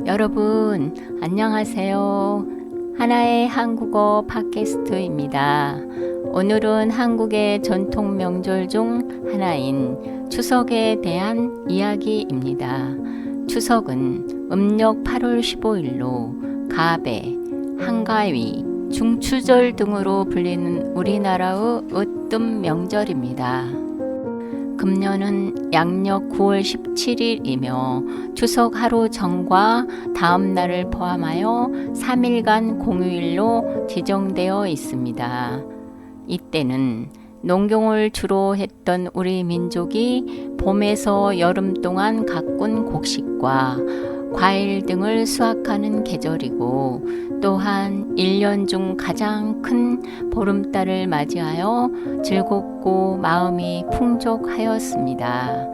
여러분, 안녕하세요. 하나의 한국어 팟캐스트입니다. 오늘은 한국의 전통 명절 중 하나인 추석에 대한 이야기입니다. 추석은 음력 8월 15일로 가배, 한가위, 중추절 등으로 불리는 우리나라의 으뜸 명절입니다. 금년은 양력 9월 17일이며 추석 하루 전과 다음 날을 포함하여 3일간 공휴일로 지정되어 있습니다. 이때는 농경을 주로 했던 우리 민족이 봄에서 여름 동안 가꾼 곡식과 과일 등을 수확하는 계절이고, 또한 1년 중 가장 큰 보름달을 맞이하여 즐겁고 마음이 풍족하였습니다.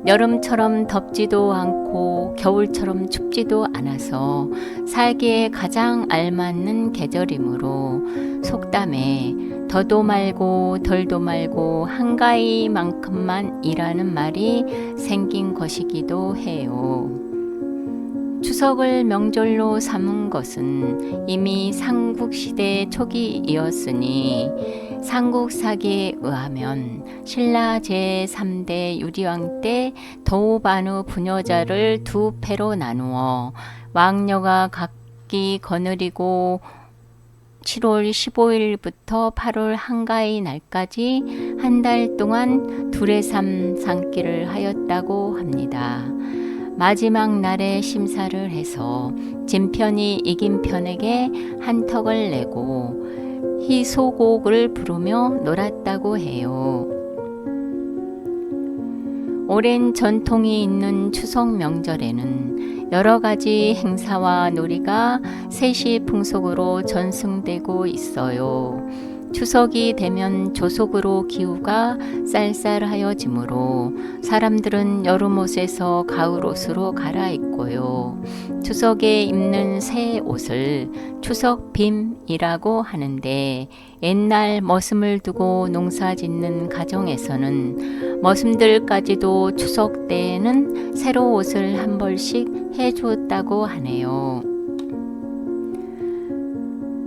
여름처럼 덥지도 않고 겨울처럼 춥지도 않아서 살기에 가장 알맞는 계절이므로 속담에 더도 말고 덜도 말고 한가위만큼만 일하는 말이 생긴 것이기도 해요. 추석을 명절로 삼은 것은 이미 삼국시대 초기이었으니 삼국사기에 의하면 신라 제3대 유리왕 때 도반우 부녀자를 두 패로 나누어 왕녀가 각기 거느리고 7월 15일부터 8월 한가위 날까지 한 달 동안 두레삼 상기를 하였다고 합니다. 마지막 날에 심사를 해서 진 편이 이긴 편에게 한턱을 내고 희소곡을 부르며 놀았다고 해요. 오랜 전통이 있는 추석 명절에는 여러 가지 행사와 놀이가 세시풍속으로 전승되고 있어요. 추석이 되면 조속으로 기후가 쌀쌀하여지므로 사람들은 여름옷에서 가을옷으로 갈아입고요. 추석에 입는 새 옷을 추석빔이라고 하는데, 옛날 머슴을 두고 농사 짓는 가정에서는 머슴들까지도 추석 때에는 새로 옷을 한 벌씩 해주었다고 하네요.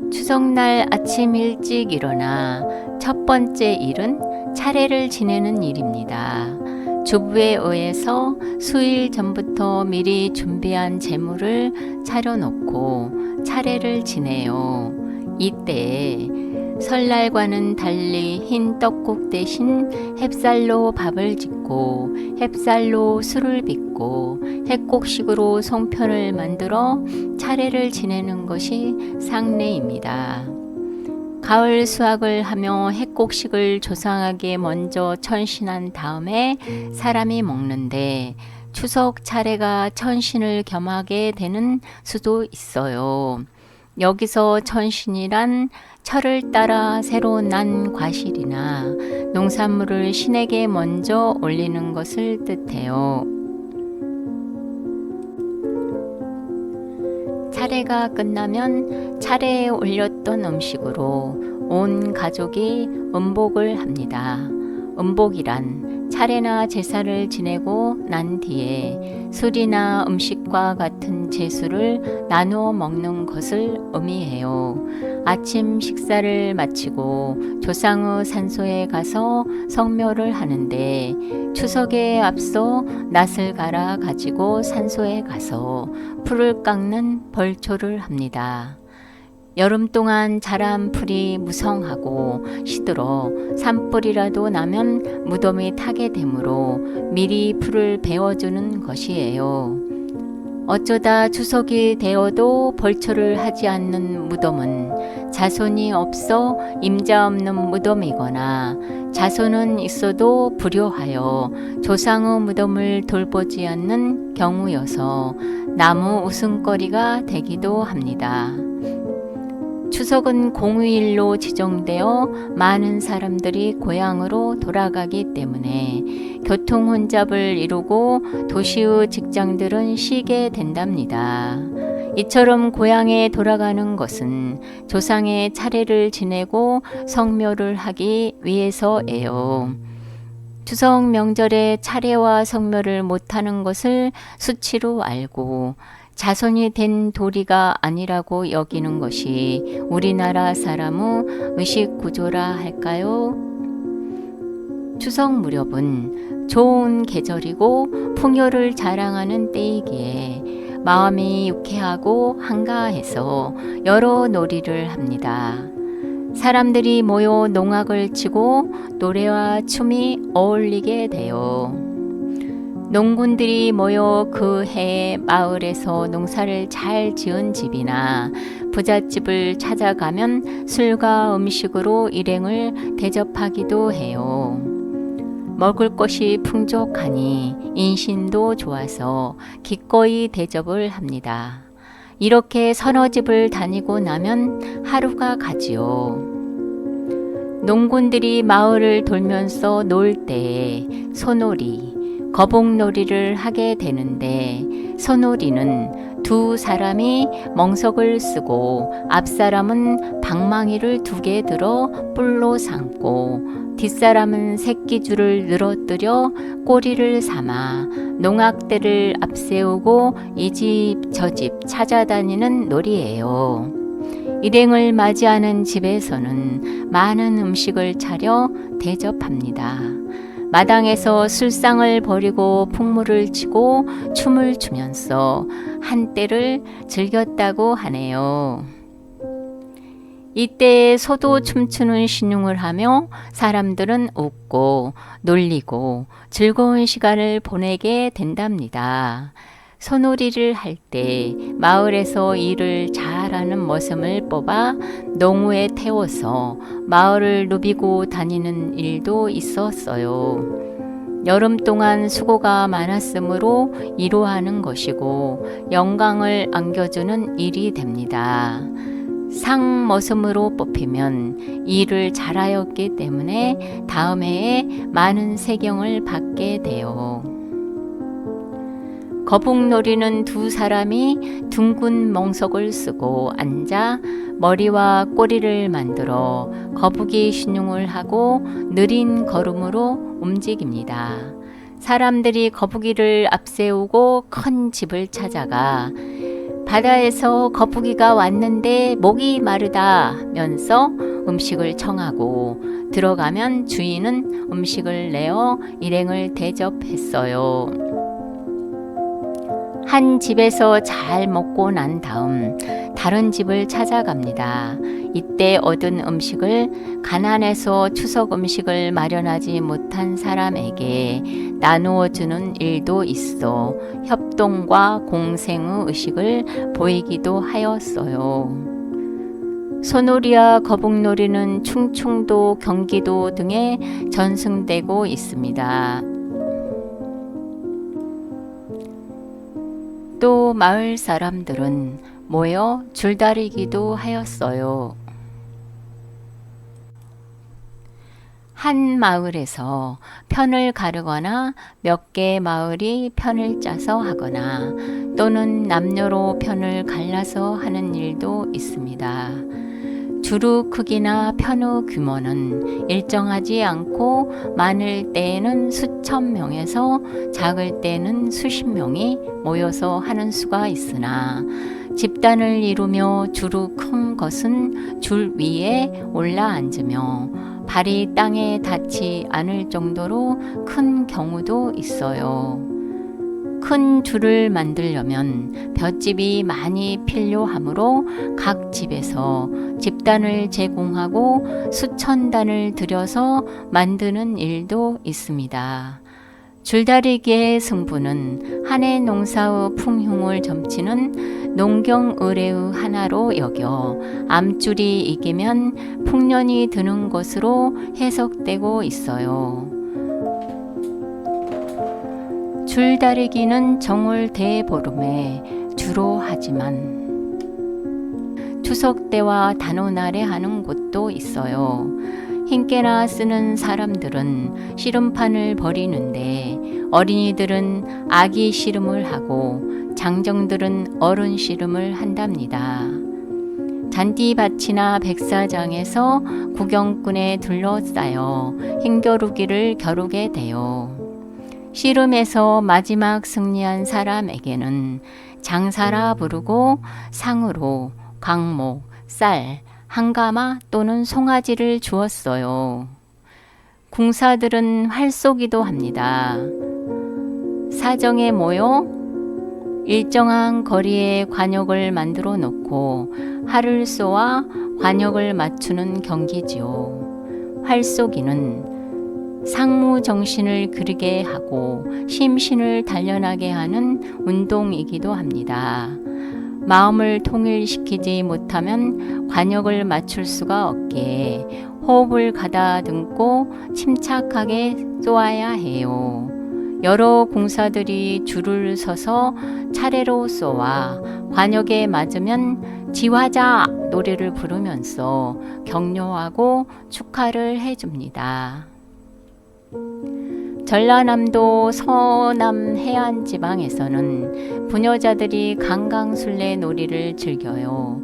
추석날 아침 일찍 일어나 첫 번째 일은 차례를 지내는 일입니다. 주부에 의해서 수일 전부터 미리 준비한 재물을 차려놓고 차례를 지내요. 이때 설날과는 달리 흰 떡국 대신 햅쌀로 밥을 짓고 햅쌀로 술을 빚고 햇곡식으로 송편을 만들어 차례를 지내는 것이 상례입니다. 가을 수확을 하며 햇곡식을 조상에게 먼저 천신한 다음에 사람이 먹는데, 추석 차례가 천신을 겸하게 되는 수도 있어요. 여기서 천신이란 철을 따라 새로 난 과실이나 농산물을 신에게 먼저 올리는 것을 뜻해요. 차례가 끝나면 차례에 올렸던 음식으로 온 가족이 음복을 합니다. 음복이란 차례나 제사를 지내고 난 뒤에 술이나 음식과 같은 제수를 나누어 먹는 것을 의미해요. 아침 식사를 마치고 조상의 산소에 가서 성묘를 하는데, 추석에 앞서 낫을 갈아 가지고 산소에 가서 풀을 깎는 벌초를 합니다. 여름 동안 자란 풀이 무성하고 시들어 산불이라도 나면 무덤이 타게 되므로 미리 풀을 베어주는 것이에요. 어쩌다 추석이 되어도 벌초를 하지 않는 무덤은 자손이 없어 임자 없는 무덤이거나, 자손은 있어도 불효하여 조상의 무덤을 돌보지 않는 경우여서 나무 웃음거리가 되기도 합니다. 추석은 공휴일로 지정되어 많은 사람들이 고향으로 돌아가기 때문에 교통 혼잡을 이루고 도시의 직장들은 쉬게 된답니다. 이처럼 고향에 돌아가는 것은 조상의 차례를 지내고 성묘를 하기 위해서예요. 추석 명절에 차례와 성묘를 못하는 것을 수치로 알고 자손이 된 도리가 아니라고 여기는 것이 우리나라 사람의 의식 구조라 할까요? 추석 무렵은 좋은 계절이고 풍요를 자랑하는 때이기에 마음이 유쾌하고 한가해서 여러 놀이를 합니다. 사람들이 모여 농악을 치고 노래와 춤이 어울리게 돼요. 농군들이 모여 그 해에 마을에서 농사를 잘 지은 집이나 부잣집을 찾아가면 술과 음식으로 일행을 대접하기도 해요. 먹을 것이 풍족하니 인심도 좋아서 기꺼이 대접을 합니다. 이렇게 서너 집을 다니고 나면 하루가 가지요. 농군들이 마을을 돌면서 놀 때에 소놀이, 거북놀이를 하게 되는데 소놀이는 두 사람이 멍석을 쓰고 앞사람은 방망이를 2개 들어 뿔로 삼고 뒷사람은 새끼줄을 늘어뜨려 꼬리를 삼아 농악대를 앞세우고 이 집 저 집 찾아다니는 놀이예요. 일행을 맞이하는 집에서는 많은 음식을 차려 대접합니다. 마당에서 술상을 벌이고 풍물을 치고 춤을 추면서 한때를 즐겼다고 하네요. 이때에 소도 춤추는 신용을 하며 사람들은 웃고 놀리고 즐거운 시간을 보내게 된답니다. 소놀이를 할 때 마을에서 일을 잘하는 머슴을 뽑아 농우에 태워서 마을을 누비고 다니는 일도 있었어요. 여름 동안 수고가 많았으므로 이루하는 것이고 영광을 안겨주는 일이 됩니다. 상머슴으로 뽑히면 일을 잘하였기 때문에 다음 해에 많은 세경을 받게 돼요. 거북놀이는 두 사람이 둥근 멍석을 쓰고 앉아 머리와 꼬리를 만들어 거북이 신용을 하고 느린 걸음으로 움직입니다. 사람들이 거북이를 앞세우고 큰 집을 찾아가 바다에서 거북이가 왔는데 목이 마르다면서 음식을 청하고 들어가면 주인은 음식을 내어 일행을 대접했어요. 한 집에서 잘 먹고 난 다음 다른 집을 찾아갑니다. 이때 얻은 음식을 가난해서 추석 음식을 마련하지 못한 사람에게 나누어 주는 일도 있어 협동과 공생의 의식을 보이기도 하였어요. 소놀이와 거북놀이는 충청도, 경기도 등에 전승되고 있습니다. 또 마을 사람들은 모여 줄다리기도 하였어요. 한 마을에서 편을 가르거나 몇 개의 마을이 편을 짜서 하거나 또는 남녀로 편을 갈라서 하는 일도 있습니다. 주루 크기나 편의 규모는 일정하지 않고 많을 때에는 수천 명에서 작을 때는 수십 명이 모여서 하는 수가 있으나 집단을 이루며 주루 큰 것은 줄 위에 올라 앉으며 발이 땅에 닿지 않을 정도로 큰 경우도 있어요. 큰 줄을 만들려면 볏짚이 많이 필요하므로 각 집에서 집단을 제공하고 수천 단을 들여서 만드는 일도 있습니다. 줄다리기의 승부는 한 해 농사의 풍흉을 점치는 농경의례의 하나로 여겨 암줄이 이기면 풍년이 드는 것으로 해석되고 있어요. 줄다리기는 정월 대보름에 주로 하지만 추석 때와 단오날에 하는 곳도 있어요. 흰깨나 쓰는 사람들은 씨름판을 벌이는데 어린이들은 아기 씨름을 하고 장정들은 어른 씨름을 한답니다. 잔디밭이나 백사장에서 구경꾼에 둘러싸여 힘겨루기를 겨루게 돼요. 씨름에서 마지막 승리한 사람에게는 장사라 부르고 상으로 광목, 쌀, 한가마 또는 송아지를 주었어요. 궁사들은 활쏘기도 합니다. 사정에 모여 일정한 거리에 관역을 만들어 놓고 활을 쏘아 관역을 맞추는 경기지요. 활쏘기는 상무 정신을 그르게 하고 심신을 단련하게 하는 운동이기도 합니다. 마음을 통일시키지 못하면 관역을 맞출 수가 없기에 호흡을 가다듬고 침착하게 쏘아야 해요. 여러 궁사들이 줄을 서서 차례로 쏘아 관역에 맞으면 지화자 노래를 부르면서 격려하고 축하를 해줍니다. 전라남도 서남 해안 지방에서는 부녀자들이 강강술래 놀이를 즐겨요.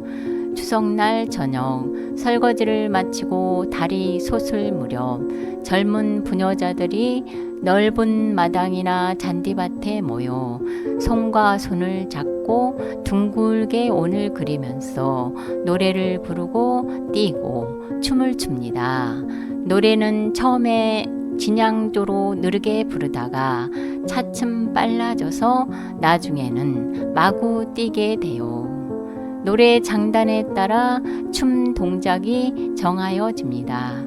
추석날 저녁 설거지를 마치고 달이 솟을 무렵 젊은 부녀자들이 넓은 마당이나 잔디밭에 모여 손과 손을 잡고 둥글게 온을 그리면서 노래를 부르고 뛰고 춤을 춥니다. 노래는 처음에 진양조로 느리게 부르다가 차츰 빨라져서 나중에는 마구 뛰게 돼요. 노래 장단에 따라 춤 동작이 정하여집니다.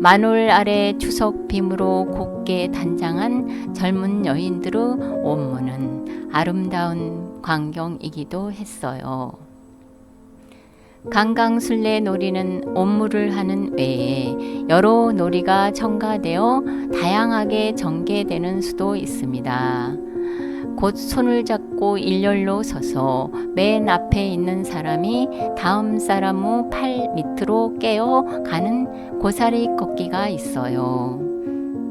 마놀 아래 추석 빔으로 곱게 단장한 젊은 여인들의 옷무는 아름다운 광경이기도 했어요. 강강술래 놀이는 옷무를 하는 외에 여러 놀이가 첨가되어 다양하게 전개되는 수도 있습니다. 곧 손을 잡고 일렬로 서서 맨 앞에 있는 사람이 다음 사람의 팔 밑으로 깨어 가는 고사리 걷기가 있어요.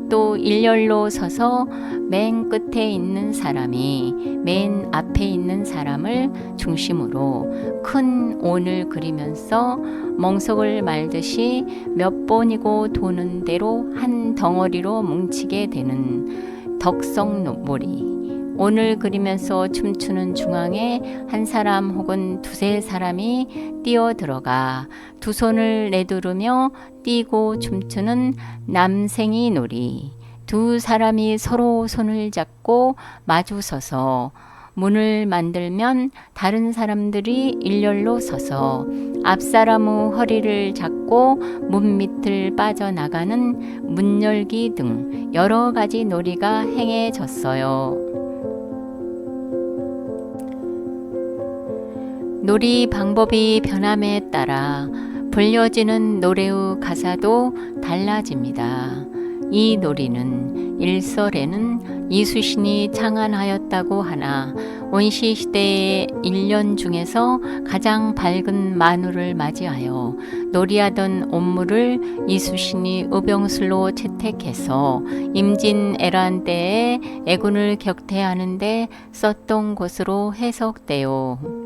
또 일렬로 서서 맨 끝에 있는 사람이 맨 앞에 있는 사람을 중심으로 큰 온을 그리면서 멍석을 말듯이 몇 번이고 도는 대로 한 덩어리로 뭉치게 되는 덕성놀이. 온을 그리면서 춤추는 중앙에 한 사람 혹은 두세 사람이 뛰어들어가 두 손을 내두르며 뛰고 춤추는 남생이 놀이. 두 사람이 서로 손을 잡고 마주서서 문을 만들면 다른 사람들이 일렬로 서서 앞 사람의 허리를 잡고 문 밑을 빠져나가는 문 열기 등 여러 가지 놀이가 행해졌어요. 놀이 방법이 변함에 따라 불려지는 노래의 가사도 달라집니다. 이 놀이는 일설에는 이수신이 창안하였다고 하나 원시시대의 1년 중에서 가장 밝은 만우를 맞이하여 놀이하던 온무를 이수신이 의병술로 채택해서 임진애란 때에 애군을 격퇴하는 데 썼던 것으로 해석돼요.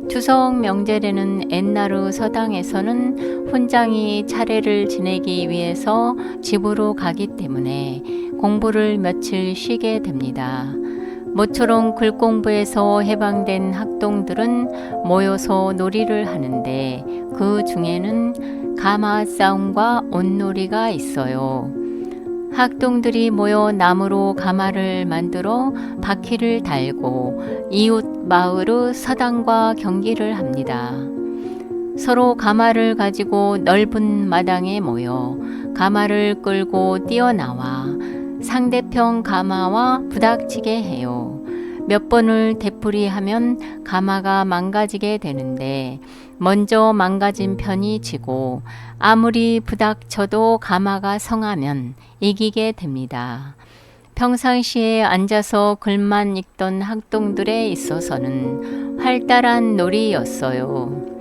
추석 명절에는 옛날의 서당에서는 훈장이 차례를 지내기 위해서 집으로 가기 때문에 공부를 며칠 쉬게 됩니다. 모처럼 글공부에서 해방된 학동들은 모여서 놀이를 하는데 그 중에는 가마 싸움과 온놀이가 있어요. 학동들이 모여 나무로 가마를 만들어 바퀴를 달고 이웃 마을의 서당과 경기를 합니다. 서로 가마를 가지고 넓은 마당에 모여 가마를 끌고 뛰어나와 상대편 가마와 부닥치게 해요. 몇 번을 되풀이하면 가마가 망가지게 되는데 먼저 망가진 편이 지고 아무리 부닥쳐도 가마가 성하면 이기게 됩니다. 평상시에 앉아서 글만 읽던 학동들에 있어서는 활달한 놀이였어요.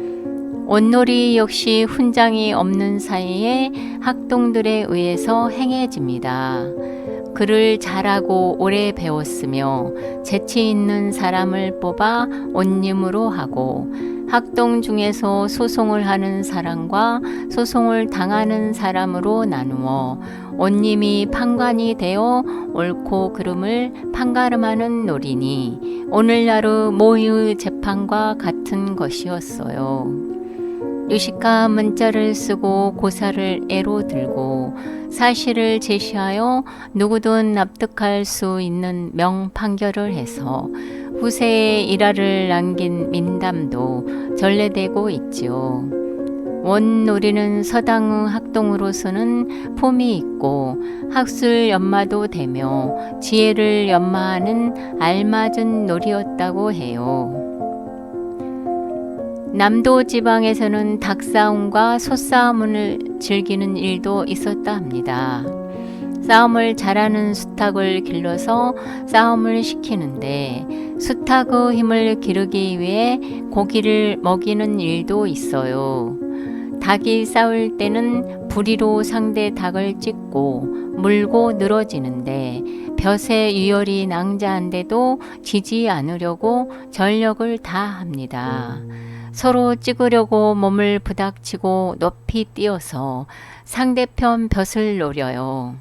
온놀이 역시 훈장이 없는 사이에 학동들에 의해서 행해집니다. 글을 잘하고 오래 배웠으며 재치 있는 사람을 뽑아 온님으로 하고 학동 중에서 소송을 하는 사람과 소송을 당하는 사람으로 나누어 온님이 판관이 되어 옳고 그름을 판가름하는 놀이니 오늘날의 모의 재판과 같은 것이었어요. 유식한 문자를 쓰고 고사를 애로 들고 사실을 제시하여 누구든 납득할 수 있는 명판결을 해서 후세에 일화를 남긴 민담도 전래되고 있지요. 원놀이는 서당의 학동으로서는 폼이 있고 학술 연마도 되며 지혜를 연마하는 알맞은 놀이였다고 해요. 남도 지방에서는 닭싸움과 소싸움을 즐기는 일도 있었다 합니다. 싸움을 잘하는 수탉을 길러서 싸움을 시키는데 수탉의 힘을 기르기 위해 고기를 먹이는 일도 있어요. 닭이 싸울 때는 부리로 상대 닭을 찢고 물고 늘어지는데 벼슬 유혈이 낭자한데도 지지 않으려고 전력을 다합니다. 서로 찍으려고 몸을 부닥치고 높이 뛰어서 상대편 벼슬 노려요.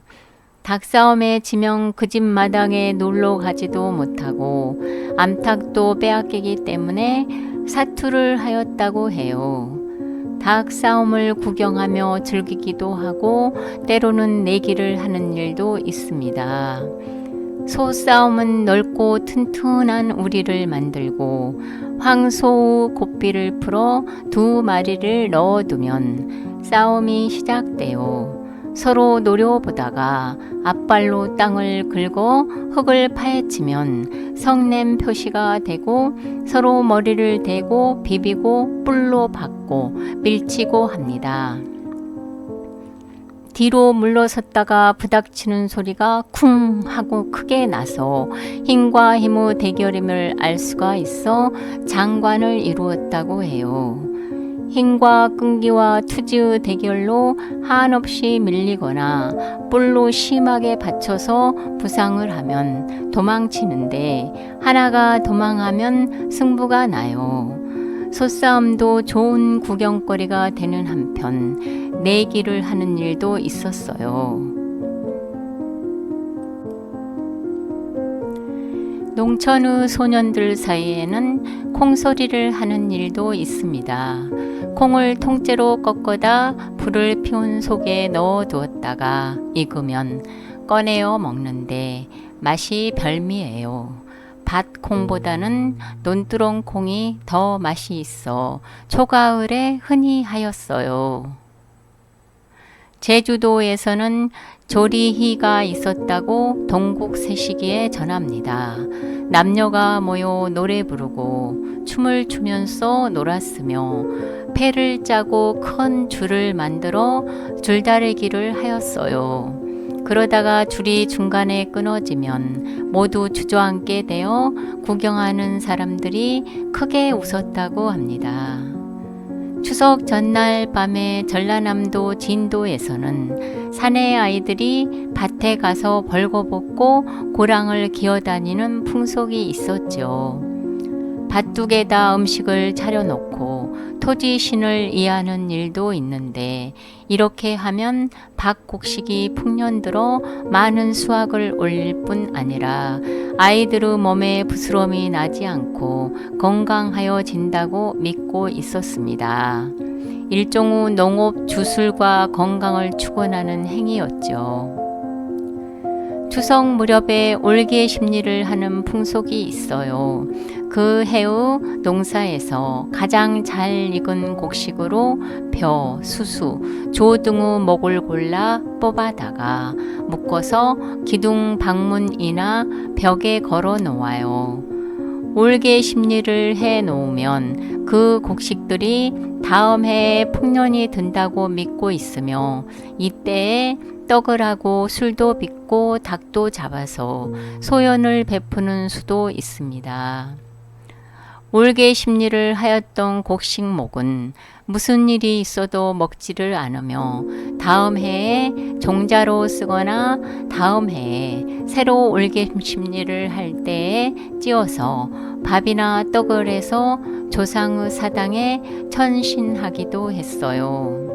닭싸움에 지면 그 집 마당에 놀러 가지도 못하고 암탉도 빼앗기기 때문에 사투를 하였다고 해요. 닭싸움을 구경하며 즐기기도 하고 때로는 내기를 하는 일도 있습니다. 소싸움은 넓고 튼튼한 우리를 만들고 황소의 고삐를 풀어 2마리를 넣어두면 싸움이 시작돼요. 서로 노려보다가 앞발로 땅을 긁어 흙을 파헤치면 성냄 표시가 되고 서로 머리를 대고 비비고 뿔로 박고 밀치고 합니다. 뒤로 물러섰다가 부닥치는 소리가 쿵 하고 크게 나서 힘과 힘의 대결임을 알 수가 있어 장관을 이루었다고 해요. 힘과 끈기와 투지의 대결로 한없이 밀리거나 뿔로 심하게 받쳐서 부상을 하면 도망치는데 하나가 도망하면 승부가 나요. 소싸움도 좋은 구경거리가 되는 한편 내기를 하는 일도 있었어요. 농촌의 소년들 사이에는 콩소리를 하는 일도 있습니다. 콩을 통째로 꺾어다 불을 피운 속에 넣어 두었다가 익으면 꺼내어 먹는데 맛이 별미예요. 밭콩보다는 논두렁 콩이 더 맛이 있어 초가을에 흔히 하였어요. 제주도에서는 조리희가 있었다고 동국세시기에 전합니다. 남녀가 모여 노래 부르고 춤을 추면서 놀았으며 패를 짜고 큰 줄을 만들어 줄다리기를 하였어요. 그러다가 줄이 중간에 끊어지면 모두 주저앉게 되어 구경하는 사람들이 크게 웃었다고 합니다. 추석 전날 밤에 전라남도 진도에서는 사내 아이들이 밭에 가서 벌거벗고 고랑을 기어다니는 풍속이 있었죠. 밭둑에다 음식을 차려놓고 토지신을 이하는 일도 있는데 이렇게 하면 밭 곡식이 풍년들어 많은 수확을 올릴 뿐 아니라 아이들의 몸에 부스럼이 나지 않고 건강하여진다고 믿고 있었습니다. 일종의 농업 주술과 건강을 축원하는 행위였죠. 추석 무렵에 올개 심리를 하는 풍속이 있어요. 그 해의 농사에서 가장 잘 익은 곡식으로 벼, 수수, 조 등의 목을 골라 뽑아다가 묶어서 기둥 방문이나 벽에 걸어 놓아요. 올개 심리를 해 놓으면 그 곡식들이 다음 해에 풍년이 든다고 믿고 있으며 이때에 떡을 하고 술도 빚고 닭도 잡아서 소연을 베푸는 수도 있습니다. 올개 심리를 하였던 곡식목은 무슨 일이 있어도 먹지를 않으며 다음 해에 종자로 쓰거나 다음 해에 새로 올개 심리를 할 때에 찧어서 밥이나 떡을 해서 조상의 사당에 천신하기도 했어요.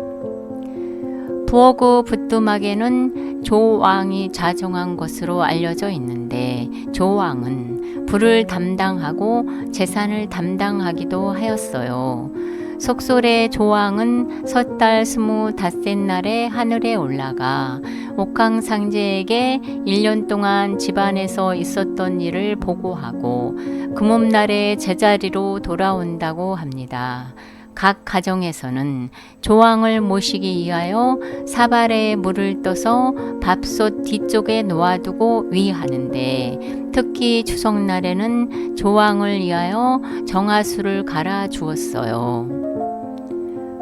부엌의 부뚜막에는 조왕이 자정한 것으로 알려져 있는데 조왕은 불을 담당하고 재산을 담당하기도 하였어요. 속설의 조왕은 섣달 25닷새 날에 하늘에 올라가 옥황상제에게 1년 동안 집안에서 있었던 일을 보고하고 금음날에 제자리로 돌아온다고 합니다. 각 가정에서는 조왕을 모시기 위하여 사발에 물을 떠서 밥솥 뒤쪽에 놓아두고 위하는데 특히 추석날에는 조왕을 위하여 정화수를 갈아 주었어요.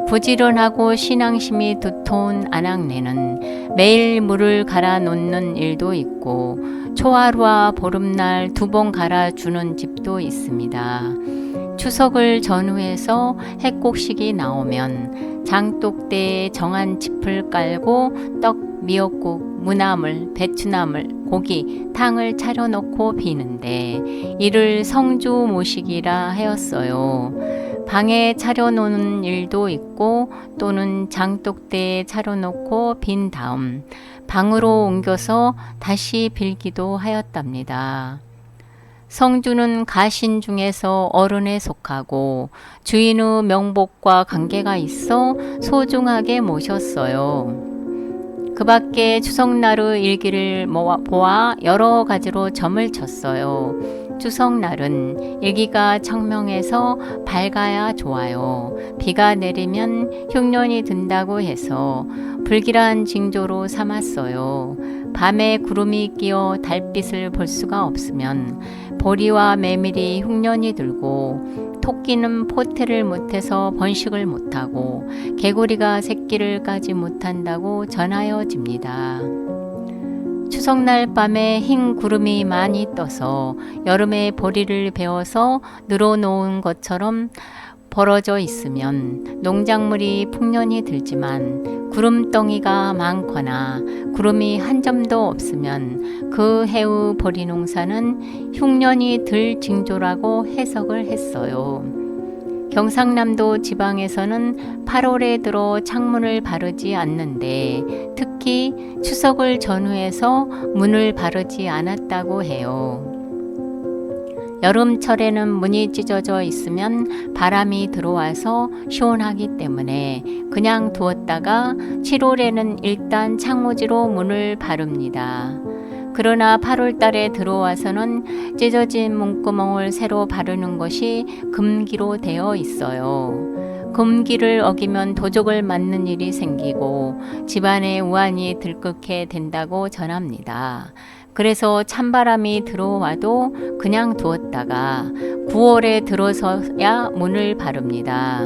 부지런하고 신앙심이 두터운 아낙네는 매일 물을 갈아 놓는 일도 있고 초하루와 보름날 2번 갈아 주는 집도 있습니다. 추석을 전후해서 핵곡식이 나오면 장독대에 정한 짚을 깔고 떡, 미역국, 무나물, 배추나물, 고기, 탕을 차려놓고 비는데 이를 성주 모시기라 하였어요. 방에 차려놓는 일도 있고 또는 장독대에 차려놓고 빈 다음 방으로 옮겨서 다시 빌기도 하였답니다. 성주는 가신 중에서 어른에 속하고 주인의 명복과 관계가 있어 소중하게 모셨어요. 그 밖에 추석날의 일기를 보아 여러 가지로 점을 쳤어요. 추석날은 일기가 청명해서 밝아야 좋아요. 비가 내리면 흉년이 든다고 해서 불길한 징조로 삼았어요. 밤에 구름이 끼어 달빛을 볼 수가 없으면 보리와 메밀이 흉년이 들고 토끼는 포태를 못해서 번식을 못하고 개구리가 새끼를 까지 못한다고 전하여집니다. 추석날 밤에 흰 구름이 많이 떠서 여름에 보리를 베어서 늘어놓은 것처럼 벌어져 있으면 농작물이 풍년이 들지만 구름덩이가 많거나 구름이 한 점도 없으면 그 해의 보리 농사는 흉년이 들 징조라고 해석을 했어요. 경상남도 지방에서는 8월에 들어 창문을 바르지 않는데 특히 추석을 전후해서 문을 바르지 않았다고 해요. 여름철에는 문이 찢어져 있으면 바람이 들어와서 시원하기 때문에 그냥 두었다가 7월에는 일단 창호지로 문을 바릅니다. 그러나 8월 달에 들어와서는 찢어진 문구멍을 새로 바르는 것이 금기로 되어 있어요. 금기를 어기면 도적을 맞는 일이 생기고 집안에 우환이 들끓게 된다고 전합니다. 그래서 찬바람이 들어와도 그냥 두었다가 9월에 들어서야 문을 바릅니다.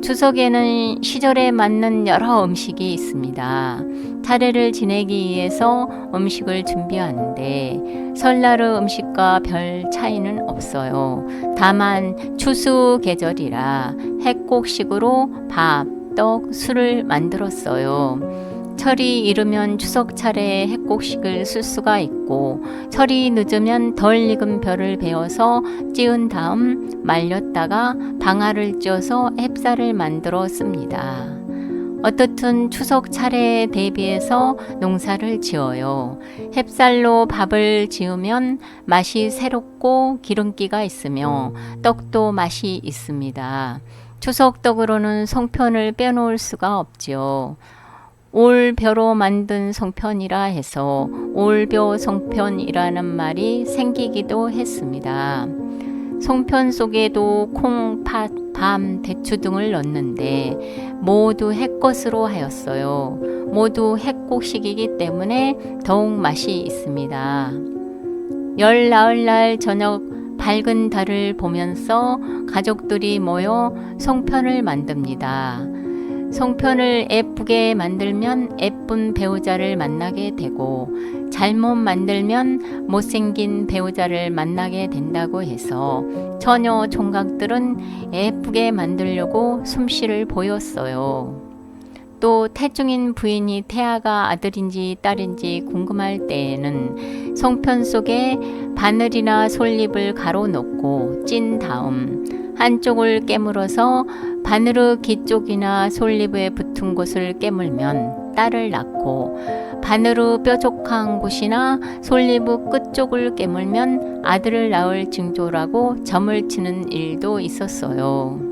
추석에는 시절에 맞는 여러 음식이 있습니다. 차례를 지내기 위해서 음식을 준비하는데 설날의 음식과 별 차이는 없어요. 다만 추수 계절이라 핵곡식으로 밥, 떡, 술을 만들었어요. 철이 이르면 추석 차례에 핵곡식을 쓸 수가 있고 철이 늦으면 덜 익은 벼를 베어서 찌은 다음 말렸다가 방아를 찧어서 햅쌀을 만들어 씁니다. 어떻든 추석 차례에 대비해서 농사를 지어요. 햅쌀로 밥을 지으면 맛이 새롭고 기름기가 있으며 떡도 맛이 있습니다. 추석떡으로는 송편을 빼놓을 수가 없지요. 올벼로 만든 송편이라 해서 올벼 송편이라는 말이 생기기도 했습니다. 송편 속에도 콩, 팥, 밤, 대추 등을 넣는데 모두 핵것으로 하였어요. 모두 핵곡식이기 때문에 더욱 맛이 있습니다. 열 나흘날 저녁 밝은 달을 보면서 가족들이 모여 송편을 만듭니다. 송편을 예쁘게 만들면 예쁜 배우자를 만나게 되고 잘못 만들면 못생긴 배우자를 만나게 된다고 해서 처녀 총각들은 예쁘게 만들려고 솜씨를 보였어요. 또 태중인 부인이 태아가 아들인지 딸인지 궁금할 때에는 송편 속에 바늘이나 솔잎을 가로 넣고 찐 다음 한쪽을 깨물어서 바늘의 귀쪽이나 솔잎에 붙은 곳을 깨물면 딸을 낳고 바늘의 뾰족한 곳이나 솔잎의 끝쪽을 깨물면 아들을 낳을 징조라고 점을 치는 일도 있었어요.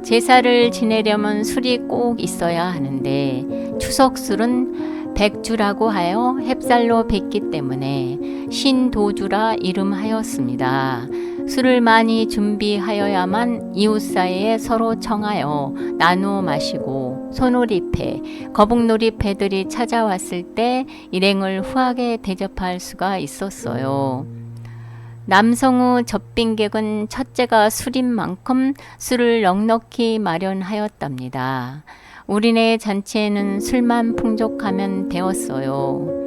제사를 지내려면 술이 꼭 있어야 하는데 추석술은 백주라고 하여 햅쌀로 뱉기 때문에 신도주라 이름하였습니다. 술을 많이 준비하여야만 이웃 사이에 서로 청하여 나누어 마시고 소놀이패, 거북놀이패들이 찾아왔을 때 일행을 후하게 대접할 수가 있었어요. 남성의 접빈객은 첫째가 술인 만큼 술을 넉넉히 마련하였답니다. 우리네 잔치에는 술만 풍족하면 되었어요.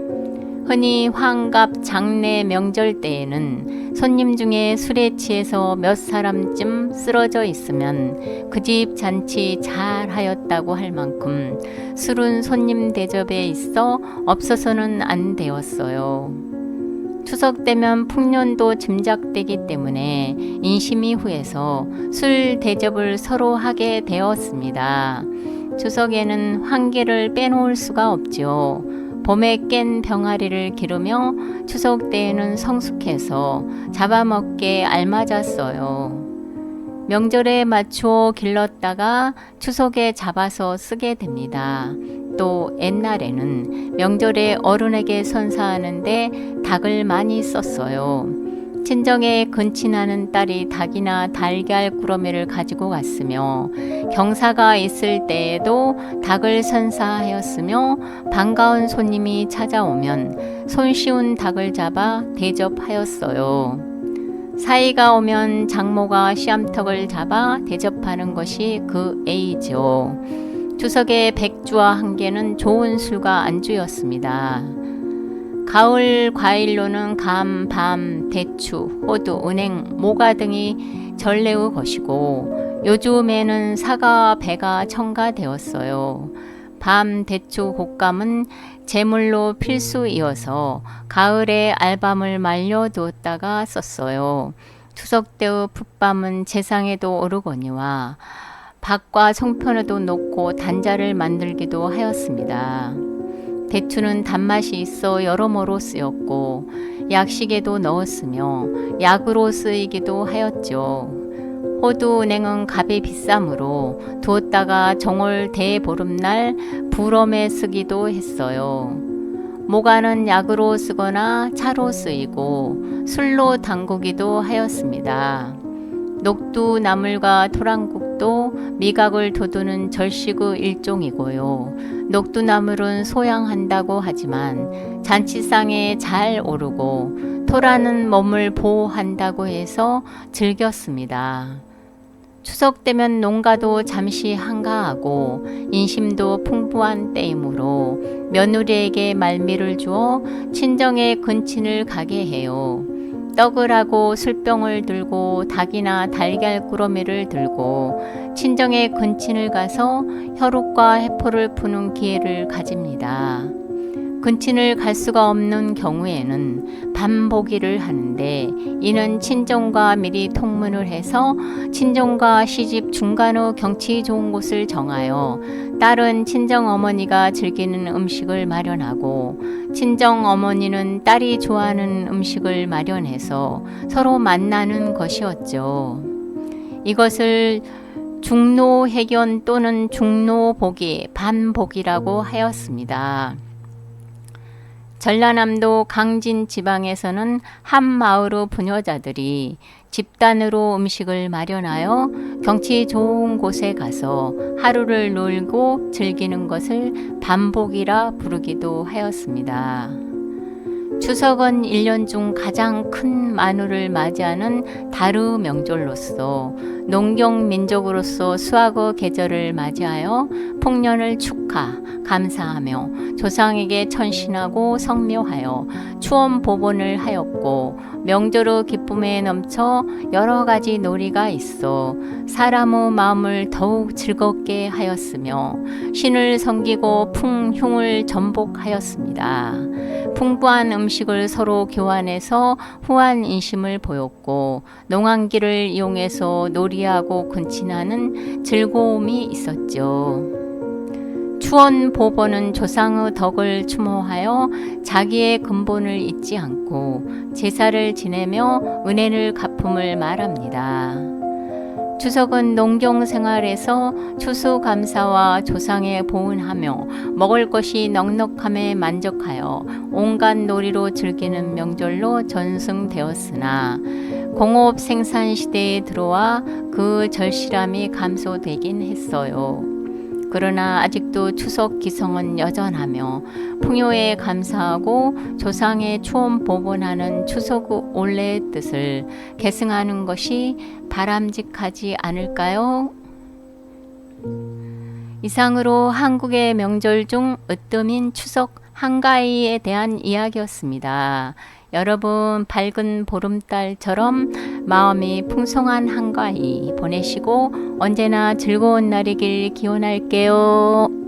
흔히 환갑, 장례, 명절 때에는 손님 중에 술에 취해서 몇 사람쯤 쓰러져 있으면 그 집 잔치 잘 하였다고 할 만큼 술은 손님 대접에 있어 없어서는 안 되었어요. 추석 되면 풍년도 짐작되기 때문에 인심 이후에서 술 대접을 서로 하게 되었습니다. 추석에는 환기를 빼놓을 수가 없죠. 봄에 깬 병아리를 기르며 추석 때에는 성숙해서 잡아먹게 알맞았어요. 명절에 맞추어 길렀다가 추석에 잡아서 쓰게 됩니다. 또 옛날에는 명절에 어른에게 선사하는데 닭을 많이 썼어요. 친정에 근친하는 딸이 닭이나 달걀 꾸러미를 가지고 갔으며 경사가 있을 때에도 닭을 선사하였으며 반가운 손님이 찾아오면 손쉬운 닭을 잡아 대접하였어요. 사이가 오면 장모가 씨암탉을 잡아 대접하는 것이 그 예이죠. 추석에 백주와 한개는 좋은 술과 안주였습니다. 가을 과일로는 감, 밤, 대추, 호두, 은행, 모가 등이 전례의 것이고 요즘에는 사과와 배가 첨가되었어요. 밤, 대추, 곶감은 제물로 필수이어서 가을에 알밤을 말려두었다가 썼어요. 추석 때의 풋밤은 제상에도 오르거니와 밥과 송편에도 넣고 단자를 만들기도 하였습니다. 대추는 단맛이 있어 여러모로 쓰였고 약식에도 넣었으며 약으로 쓰이기도 하였죠. 호두, 은행은 값이 비싸므로 두었다가 정월 대보름날 불엄에 쓰기도 했어요. 모가는 약으로 쓰거나 차로 쓰이고 술로 담그기도 하였습니다. 녹두, 나물과 토랑국도 미각을 돋우는 절식의 일종이고요. 녹두나물은 소양한다고 하지만 잔치상에 잘 오르고 토라는 몸을 보호한다고 해서 즐겼습니다. 추석 되면 농가도 잠시 한가하고 인심도 풍부한 때이므로 며느리에게 말미를 주어 친정에 근친을 가게 해요. 떡을 하고 술병을 들고 닭이나 달걀 꾸러미를 들고 친정에 근친을 가서 혈육과 해포를 푸는 기회를 가집니다. 근친을 갈 수가 없는 경우에는 밤보기를 하는데 이는 친정과 미리 통문을 해서 친정과 시집 중간의 경치 좋은 곳을 정하여 딸은 친정 어머니가 즐기는 음식을 마련하고 친정 어머니는 딸이 좋아하는 음식을 마련해서 서로 만나는 것이었죠. 이것을 중노해견 또는 중노보기, 반보기라고 하였습니다. 전라남도 강진 지방에서는 한 마을의 부녀자들이 집단으로 음식을 마련하여 경치 좋은 곳에 가서 하루를 놀고 즐기는 것을 반복이라 부르기도 하였습니다. 추석은 1년 중 가장 큰 만우를 맞이하는 다루 명절로서 농경 민족으로서 수확의 계절을 맞이하여 풍년을 축하, 감사하며 조상에게 천신하고 성묘하여 추원 보본을 하였고 명절의 기쁨에 넘쳐 여러 가지 놀이가 있어 사람의 마음을 더욱 즐겁게 하였으며 신을 섬기고 풍흉을 전복하였습니다. 풍부한 음식을 서로 교환해서 후한 인심을 보였고 농한기를 이용해서 놀이하고 근친하는 즐거움이 있었죠. 추원 보본은 조상의 덕을 추모하여 자기의 근본을 잊지 않고 제사를 지내며 은혜를 갚음을 말합니다. 추석은 농경 생활에서 추수감사와 조상에 보은하며 먹을 것이 넉넉함에 만족하여 온갖 놀이로 즐기는 명절로 전승되었으나 공업 생산 시대에 들어와 그 절실함이 감소되긴 했어요. 그러나 아직도 추석 기성은 여전하며 풍요에 감사하고 조상의 추원 보본하는 추석의 원래의 뜻을 계승하는 것이 바람직하지 않을까요? 이상으로 한국의 명절 중 으뜸인 추석 한가위에 대한 이야기였습니다. 여러분 밝은 보름달처럼 마음이 풍성한 한가위 보내시고 언제나 즐거운 날이길 기원할게요.